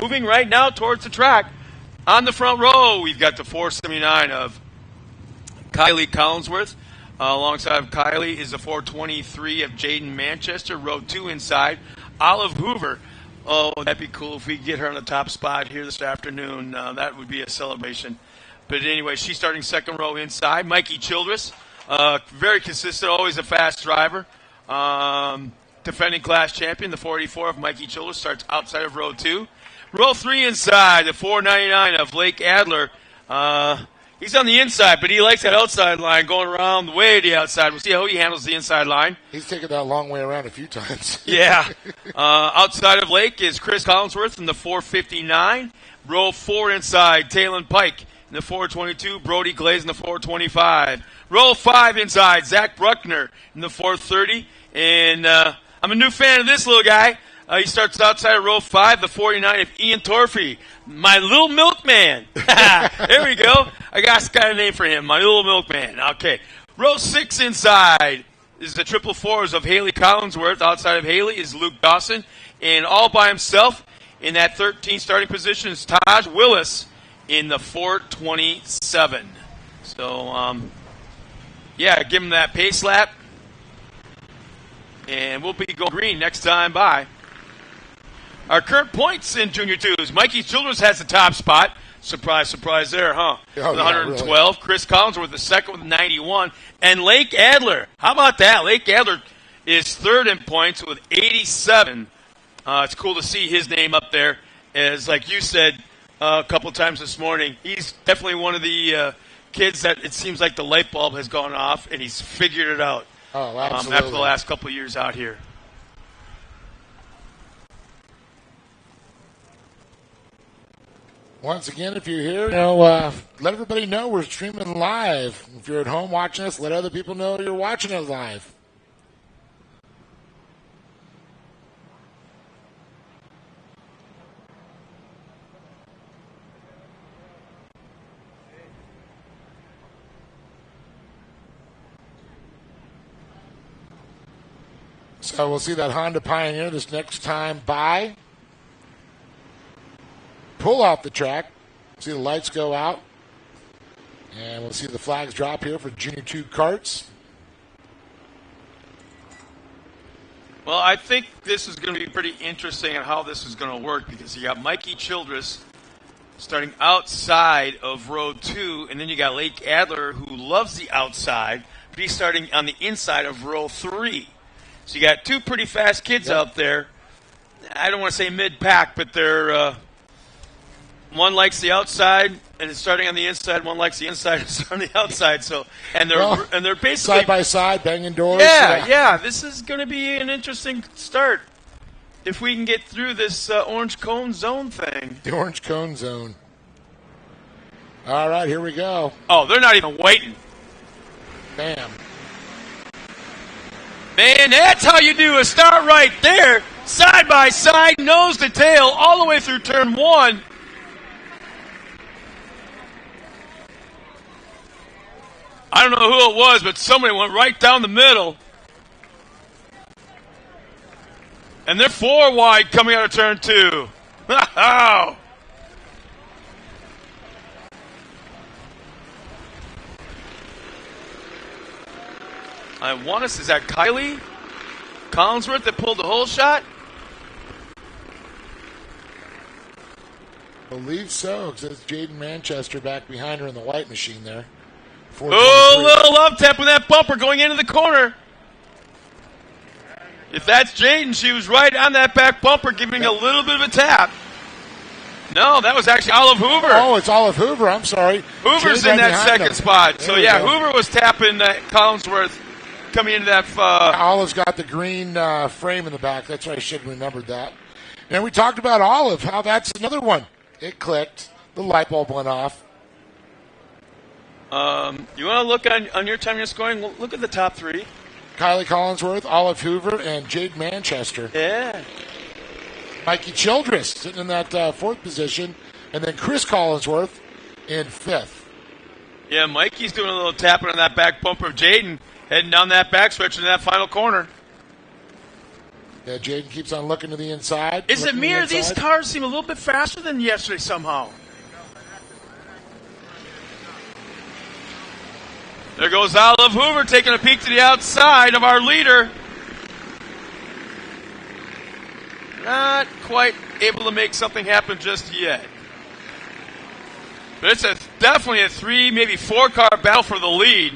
moving right now towards the track. On the front row, we've got the 479 of Kylie Collinsworth. Alongside of Kylie is the 423 of Jaden Manchester. Row 2 inside, Olive Hoover. Oh, that'd be cool if we could get her on the top spot here this afternoon. That would be a celebration. But anyway, she's starting second row inside. Mikey Childress, very consistent, always a fast driver. Defending class champion, the 484 of Mikey Childress, starts outside of row 2. Row 3 inside, the 499 of Blake Adler. He's on the inside, but he likes that outside line going around the way to the outside. We'll see how he handles the inside line. He's taken that long way around a few times. Yeah. Outside of Lake is Chris Collinsworth in the 459. Row 4 inside, Talon Pike in the 422. Brody Glaze in the 425. Row 5 inside, Zach Bruckner in the 430. And I'm a new fan of this little guy. He starts outside of row 5, the 49 of Ian Torfey. My little milkman. There we go. I got a name for him. My little milkman. Okay. Row 6 inside is the 444s of Haley Collinsworth. Outside of Haley is Luke Dawson. And all by himself in that 13 starting position is Taj Willis in the 427. So, give him that pace lap. And we'll be going green next time by. Our current points in Junior 2s. Mikey Childress has the top spot. Surprise, surprise there, huh? With 112. Really. Chris Collins with the second with 91. And Lake Adler. How about that? Lake Adler is third in points with 87. It's cool to see his name up there. As, like you said a couple times this morning, he's definitely one of the kids that it seems like the light bulb has gone off, and he's figured it out after the last couple of years out here. Once again, if you're here, let everybody know we're streaming live. If you're at home watching us, let other people know you're watching us live. So we'll see that Honda Pioneer this next time by. Pull off the track. See the lights go out. And we'll see the flags drop here for Junior 2 karts. Well, I think this is going to be pretty interesting on how this is going to work because you got Mikey Childress starting outside of row 2, and then you got Lake Adler who loves the outside, but he's starting on the inside of row 3. So you got two pretty fast kids out there. I don't want to say mid-pack, but they're one likes the outside and is starting on the inside. One likes the inside and is on the outside. So and they're basically side by side, banging doors. Yeah. This is going to be an interesting start if we can get through this orange cone zone thing. The orange cone zone. All right, here we go. Oh, they're not even waiting. Bam. Man, that's how you do a start right there. Side by side, nose to tail, all the way through turn 1. I don't know who it was, but somebody went right down the middle. And they're 4 wide coming out of turn 2. Wow. I want to. Is that Kylie Collinsworth that pulled the whole shot? I believe so. It says Jaden Manchester back behind her in the white machine there. Oh, little love tap with that bumper going into the corner. If that's Jaden, she was right on that back bumper giving a little bit of a tap. No, that was actually Olive Hoover. Oh, it's Olive Hoover. I'm sorry. Hoover's Jaden in that second spot. There so, Hoover was tapping Collinsworth coming into that. Olive's got the green frame in the back. That's right. I should have remembered that. And we talked about Olive, how that's another one. It clicked. The light bulb went off. You want to look on your time you're scoring? Look at the top 3. Kylie Collinsworth, Olive Hoover, and Jade Manchester. Yeah. Mikey Childress sitting in that 4th position. And then Chris Collinsworth in 5th. Yeah, Mikey's doing a little tapping on that back bumper of Jaden, heading down that backstretch in that final corner. Yeah, Jaden keeps on looking to the inside. Is it me or these cars seem a little bit faster than yesterday somehow? There goes Olive Hoover taking a peek to the outside of our leader. Not quite able to make something happen just yet. But it's definitely a 3, maybe 4-car battle for the lead.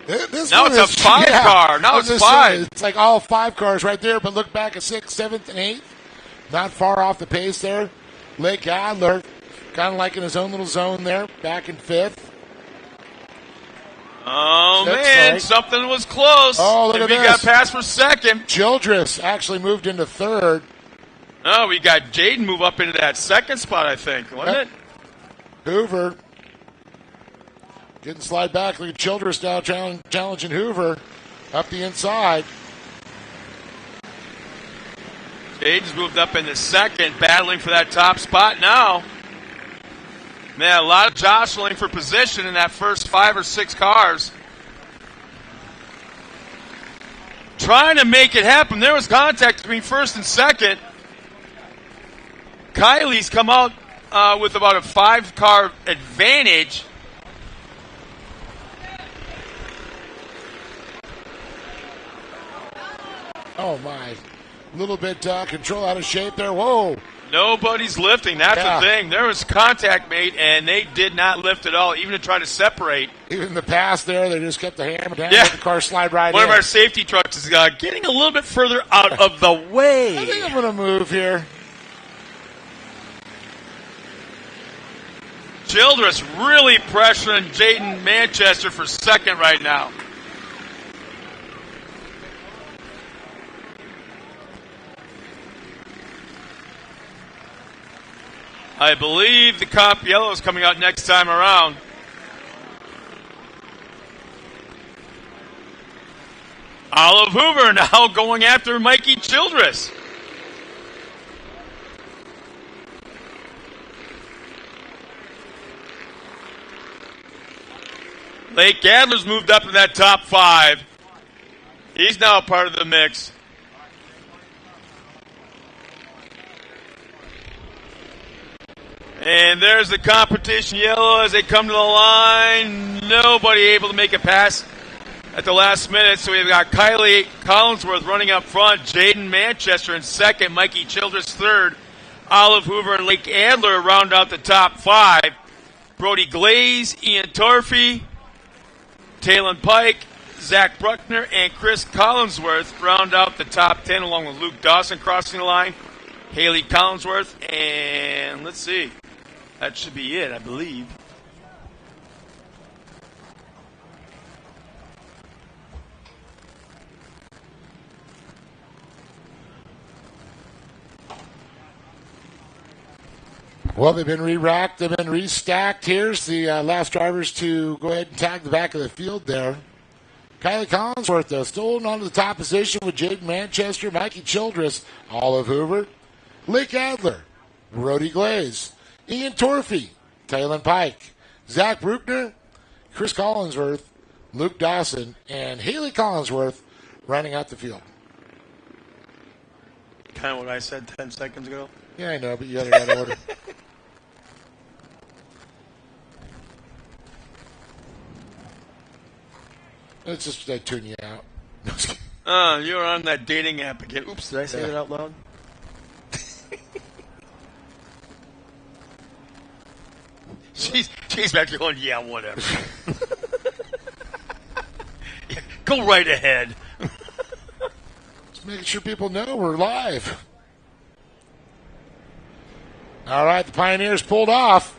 Now it's a 5-car. Now it's 5. It's like all 5 cars right there, but look back at 6th, 7th, and 8th. Not far off the pace there. Lake Adler kind of like in his own little zone there, back in 5th. Oh, man, something was close. Oh, look at this. We got past for 2nd. Childress actually moved into 3rd. Oh, we got Jaden move up into that 2nd spot, I think, wasn't it? Hoover getting slide back. Look at Childress now challenging Hoover up the inside. Jaden's moved up into 2nd, battling for that top spot now. Man, a lot of jostling for position in that first 5 or 6 cars. Trying to make it happen. There was contact between 1st and 2nd. Kylie's come out with about a 5-car advantage. Oh, my. A little bit control out of shape there. Whoa. Nobody's lifting. That's the thing. There was contact made, and they did not lift at all, even to try to separate. Even in the pass there, they just kept the hammer down, let the car slide right in. One of our safety trucks is getting a little bit further out of the way. I think I'm going to move here. Childress really pressuring Jaden Manchester for 2nd right now. I believe the Comp Yellow is coming out next time around. Olive Hoover now going after Mikey Childress. Lake Adler's moved up in that top 5. He's now a part of the mix. And there's the competition yellow as they come to the line. Nobody able to make a pass at the last minute. So we've got Kylie Collinsworth running up front. Jaden Manchester in 2nd. Mikey Childress 3rd. Olive Hoover and Lake Adler round out the top 5. Brody Glaze, Ian Torfey, Talon Pike, Zach Bruckner, and Chris Collinsworth round out the top 10 along with Luke Dawson crossing the line. Haley Collinsworth, and let's see. That should be it, I believe. Well, they've been re-racked, they've been restacked. Here's the last drivers to go ahead and tag the back of the field there. Kylie Collinsworth, though, still holding on to the top position with Jaden Manchester, Mikey Childress, Olive Hoover, Lake Adler, Brody Glaze, Ian Torfey, Talon Pike, Zach Bruckner, Chris Collinsworth, Luke Dawson, and Haley Collinsworth running out the field. Kind of what I said 10 seconds ago. Yeah, I know, but you got it out of order. Let's just tune you out. You're on that dating app again. Oops, did I say that out loud? She's back there going, yeah, whatever. Go right ahead. Just making sure people know we're live. All right, the Pioneers pulled off.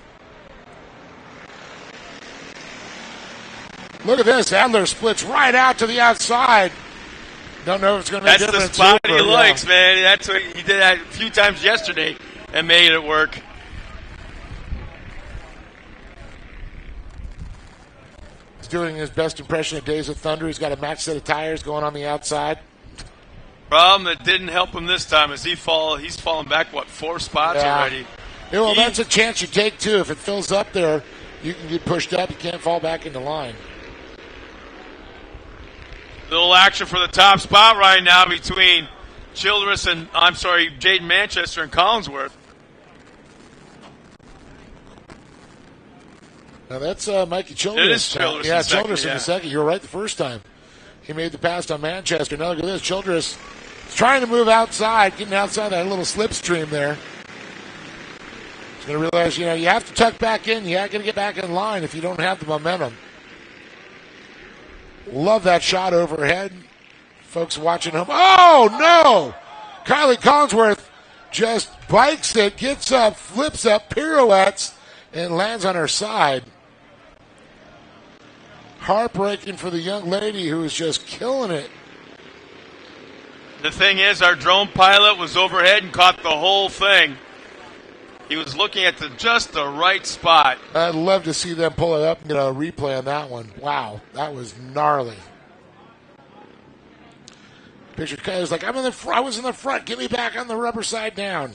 Look at this. Adler splits right out to the outside. Don't know if it's going to make a difference. That's the spot he likes, man. That's what he did that a few times yesterday and made it work. He's doing his best impression of Days of Thunder. He's got a match set of tires going on the outside. Problem that didn't help him this time is he's fallen back, 4 spots already. Yeah, well, that's a chance you take, too. If it fills up there, you can get pushed up. You can't fall back into line. Little action for the top spot right now between Jaden Manchester and Collinsworth. Now that's Mikey Childress. It is Childress. Yeah, Childress in the second. You were right the first time. He made the pass on Manchester. Now look at this. Childress is trying to move outside, getting outside that little slipstream there. He's going to realize, you have to tuck back in. You got to get back in line if you don't have the momentum. Love that shot overhead. Folks watching home. Oh, no! Kylie Collinsworth just bikes it, gets up, flips up, pirouettes, and lands on her side. Heartbreaking for the young lady who is just killing it. The thing is, our drone pilot was overhead and caught the whole thing. He was looking at just the right spot. I'd love to see them pull it up and get a replay on that one. Wow, that was gnarly. Picture Kyle's like, I was in the front. Get me back on the rubber side down.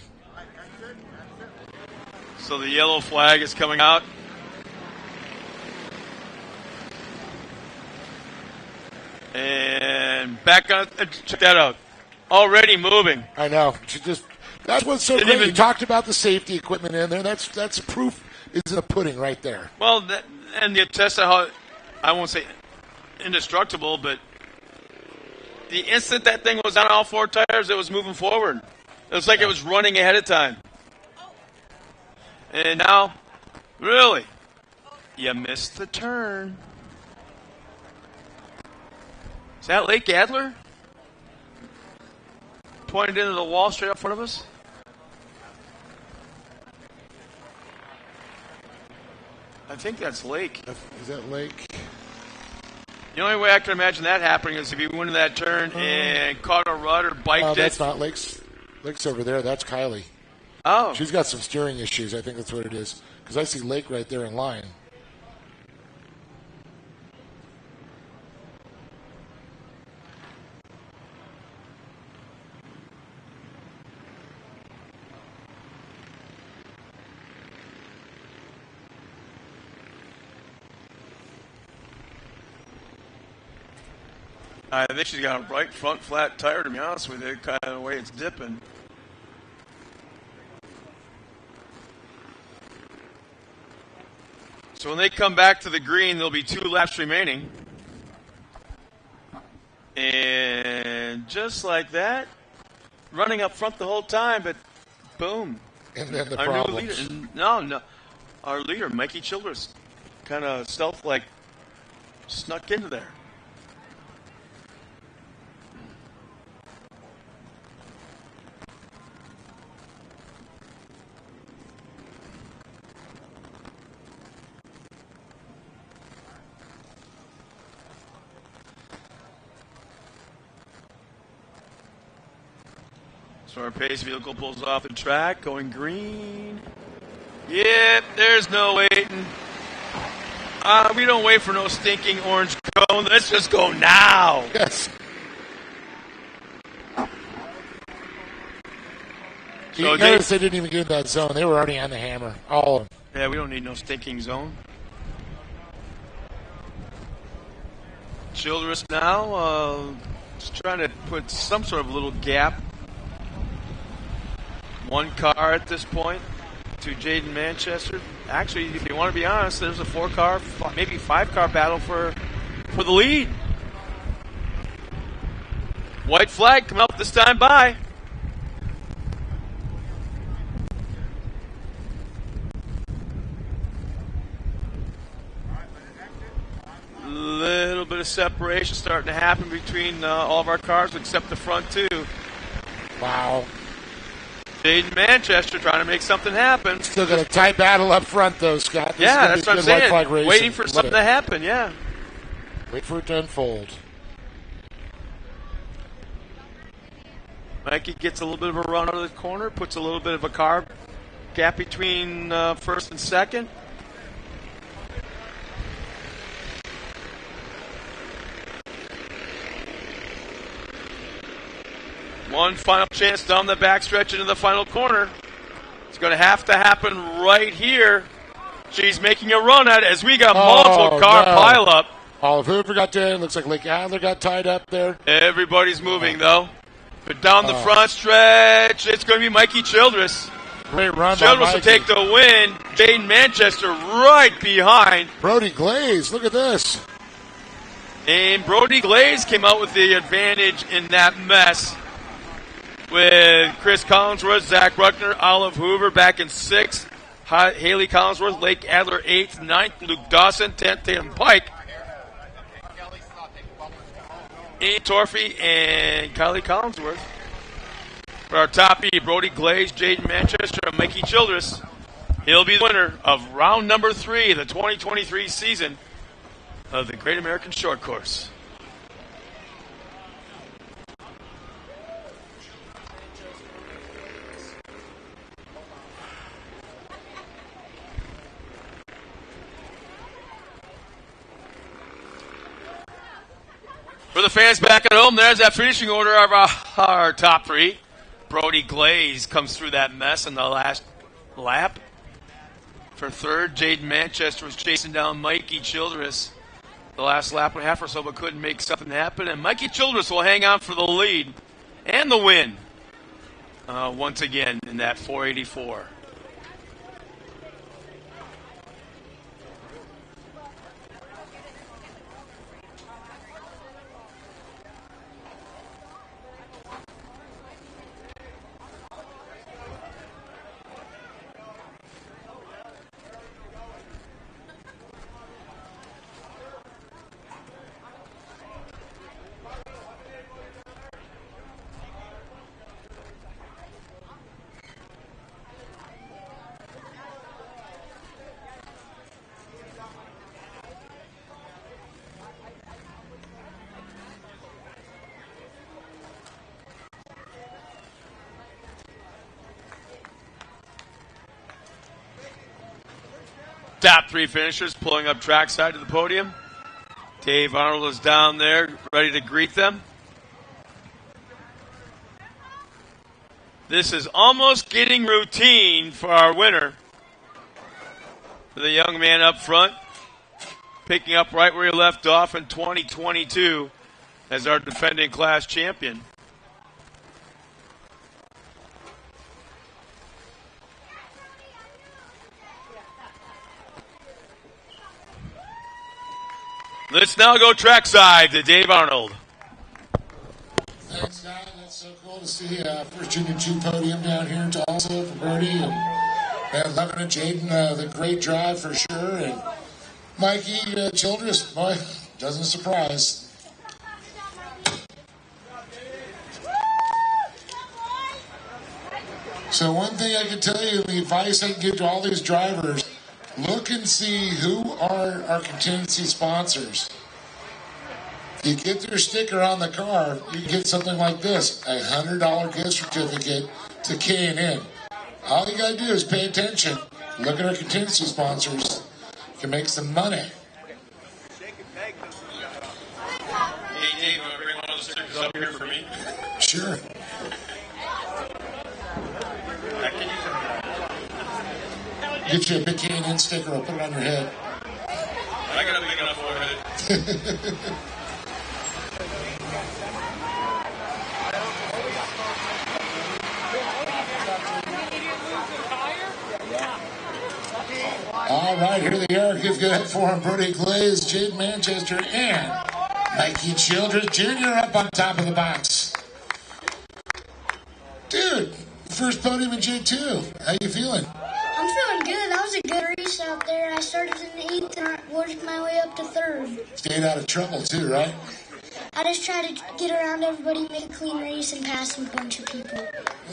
So the yellow flag is coming out. And back on. Check that out. Already moving. I know. That's what's so great. You talked about the safety equipment in there. That's proof is in the pudding right there. Well, and the test of how, I won't say indestructible, but the instant that thing was on all four tires, it was moving forward. It was like it was running ahead of time. And now, really, you missed the turn. Is that Lake Adler? Pointed into the wall straight up front of us? I think that's Lake. Is that Lake? The only way I can imagine that happening is if you went in that turn and caught a rut or biked it. That's not Lake's. Lake's over there. That's Kylie. Oh. She's got some steering issues. I think that's what it is. Because I see Lake right there in line. I think she's got a right front flat tire, to be honest with you, kind of the way it's dipping. So when they come back to the green, there'll be 2 laps remaining. And just like that, running up front the whole time, but boom. And then the our problems. New leader, our leader, Mikey Childress, kind of stealth-like snuck into there. So our pace vehicle pulls off the track, going green. Yep, there's no waiting. We don't wait for no stinking orange cone. Let's just go now. Yes. So you notice they didn't even get in that zone. They were already on the hammer. All of them. Yeah, we don't need no stinking zone. Childress now just trying to put some sort of little gap. 1 car at this point to Jaden Manchester. Actually, if you want to be honest, there's a 4-car, maybe 5-car battle for the lead. White flag coming up this time by. Little bit of separation starting to happen between all of our cars except the front 2. Wow. Jaden Manchester trying to make something happen. Still got a tight battle up front, though, Scott. Yeah, that's what I'm saying. Waiting for something to happen, yeah. Wait for it to unfold. Mikey gets a little bit of a run out of the corner, puts a little bit of a car gap between first and second. One final chance down the backstretch into the final corner. It's going to have to happen right here. She's making a run at it as we got multiple car pileup. Olive Hoover got there. Looks like Lake Adler got tied up there. Everybody's moving, though. But down the front stretch, it's going to be Mikey Childress. Great run Childress by will Mikey. take the win. Jaden Manchester right behind. Brody Glaze, look at this. And Brody Glaze came out with the advantage in that mess. With Chris Collinsworth, Zach Bruckner, Olive Hoover back in 6th. Haley Collinsworth, Lake Adler 8th, 9th, Luke Dawson, 10th, Tatum Pike. Ian Torfey and Kylie Collinsworth. For our top E, Brody Glaze, Jaden Manchester, and Mikey Childress. He'll be the winner of round number 3 of the 2023 season of the Great American Short Course. For the fans back at home, there's that finishing order of our top 3. Brody Glaze comes through that mess in the last lap. For 3rd, Jaden Manchester was chasing down Mikey Childress the last lap and a half or so, but couldn't make something happen. And Mikey Childress will hang on for the lead and the win once again in that 484. Top 3 finishers pulling up trackside to the podium. Dave Arnold is down there ready to greet them. This is almost getting routine for our winner. For the young man up front, picking up right where he left off in 2022 as our defending class champion. Let's now go trackside to Dave Arnold. Thanks, Don. That's so cool to see first Junior 2 podium down here in Tulsa for Brody. And loving it, Jaden, the great drive for sure. And Mikey Childress, boy, doesn't surprise. So one thing I can tell you, the advice I can give to all these drivers, look and see who are our contingency sponsors. You get their sticker on the car, you get something like this, a $100 gift certificate to K&N. All you got to do is pay attention. Look at our contingency sponsors. You can make some money. Hey, Dave, want to bring one of those stickers up here for me? Sure. Get you a big K&N sticker, I'll put it on your head. I got a big enough forehead. All right, here they are. Give good for him. Brody Glaze, Jaden Manchester, and Mikey Childress Jr. up on top of the box. Dude, first podium in J2. How you feeling? I'm feeling good. That was a good race out there. I started in 8th and I worked my way up to 3rd. Stayed out of trouble too, right? I just tried to get around everybody, make a clean race, and pass a bunch of people.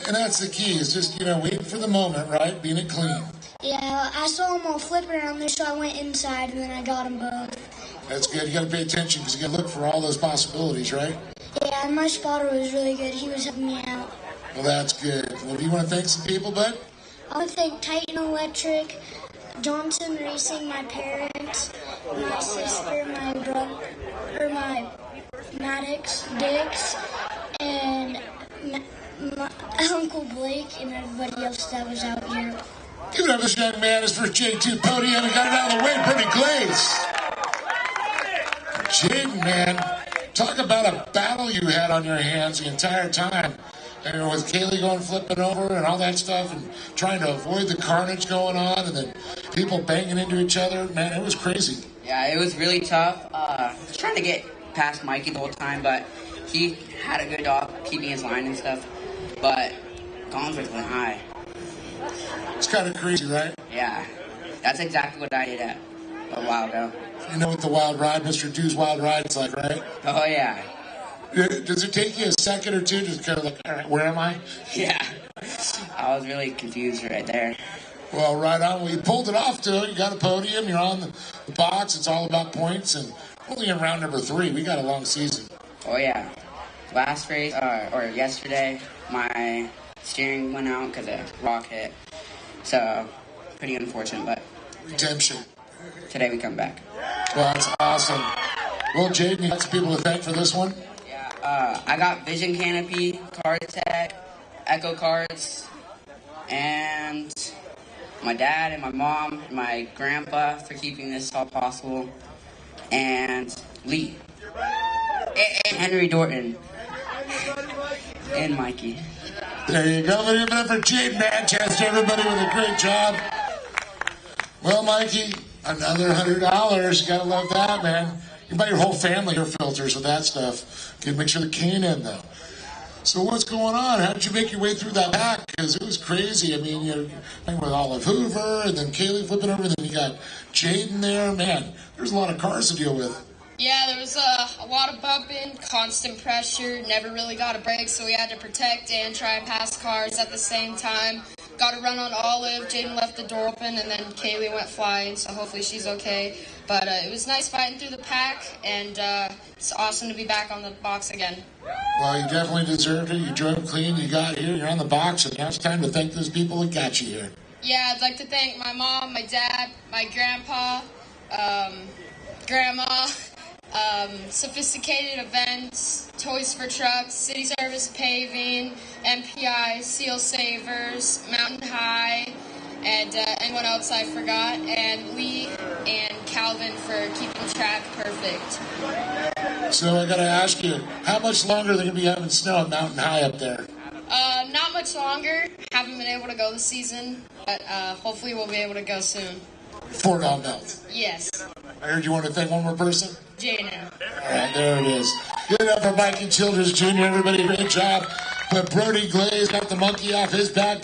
And that's the key, is just, waiting for the moment, right? Being it clean. Yeah, I saw them all flipping around there, so I went inside, and then I got them both. That's good. You got to pay attention because you got to look for all those possibilities, right? Yeah, and my spotter was really good. He was helping me out. Well, that's good. Well, do you want to thank some people, bud? I want to thank Titan Electric, Johnson Racing, my parents, my sister, my brother, my Maddox, Dix, and my Uncle Blake, and everybody else that was out here. Give it up, this young man. His first J2 podium and got it out of the way. Brody Glaze. Jaden, man, talk about a battle you had on your hands the entire time. And with Kaylee going flipping over and all that stuff and trying to avoid the carnage going on and then people banging into each other. Man, it was crazy. Yeah, it was really tough. Just trying to get past Mikey the whole time, but he had a good job keeping his line and stuff. But Collinsworth went high. It's kind of crazy, right? Yeah, that's exactly what I did a while ago. You know what the wild ride, Mr. Dew's wild ride is like, right? Oh, yeah. Does it take you a second or two just kind of like, all right, where am I? Yeah. I was really confused right there. Well, right on. Well, you pulled it off, too. You got a podium. You're on the box. It's all about points. And only in round number 3. We got a long season. Oh, yeah. Last race, or yesterday, my steering went out because a rock hit. So, pretty unfortunate, but Redemption. today we come back. Well, that's awesome. Well, Jaden, you got some people to thank for this one? Yeah, I got Vision Canopy, Card Tech, Echo Cards, and my dad and my mom and my grandpa for keeping this all possible, and Lee, and Henry Dorton, and Mikey. There you go. Give it up for Jade Manchester. Everybody with a great job. Well, Mikey, another $100. You gotta love that, man. You buy your whole family your filters with that stuff. You make sure the cane in, though. So what's going on? How did you make your way through that pack? Because it was crazy. I mean, you're playing with Olive Hoover, and then Kaylee flipping over, and then you got Jaden there. Man, there's a lot of cars to deal with. Yeah, there was a lot of bumping, constant pressure, never really got a break, so we had to protect and try and pass cars at the same time. Got a run on Olive, Jaden left the door open, and then Kaylee went flying, so hopefully she's okay. But it was nice fighting through the pack, and it's awesome to be back on the box again. Well, you definitely deserved it. You drove clean, you got here, you're on the box, and now it's time to thank those people that got you here. Yeah, I'd like to thank my mom, my dad, my grandpa, grandma, Sophisticated Events, Toys for Trucks, City Service Paving, MPI, Seal Savers, Mountain High, and anyone else I forgot, and Lee and Calvin for keeping track perfect. So I got to ask you, how much longer are they going to be having snow at Mountain High up there? Not much longer. Haven't been able to go this season, but hopefully we'll be able to go soon. Before it all melts. Yes. I heard you want to thank one more person? Jaden. All right, there it is. Give it up for Mikey Childress Jr. Everybody, great job. But Brody Glaze got the monkey off his back.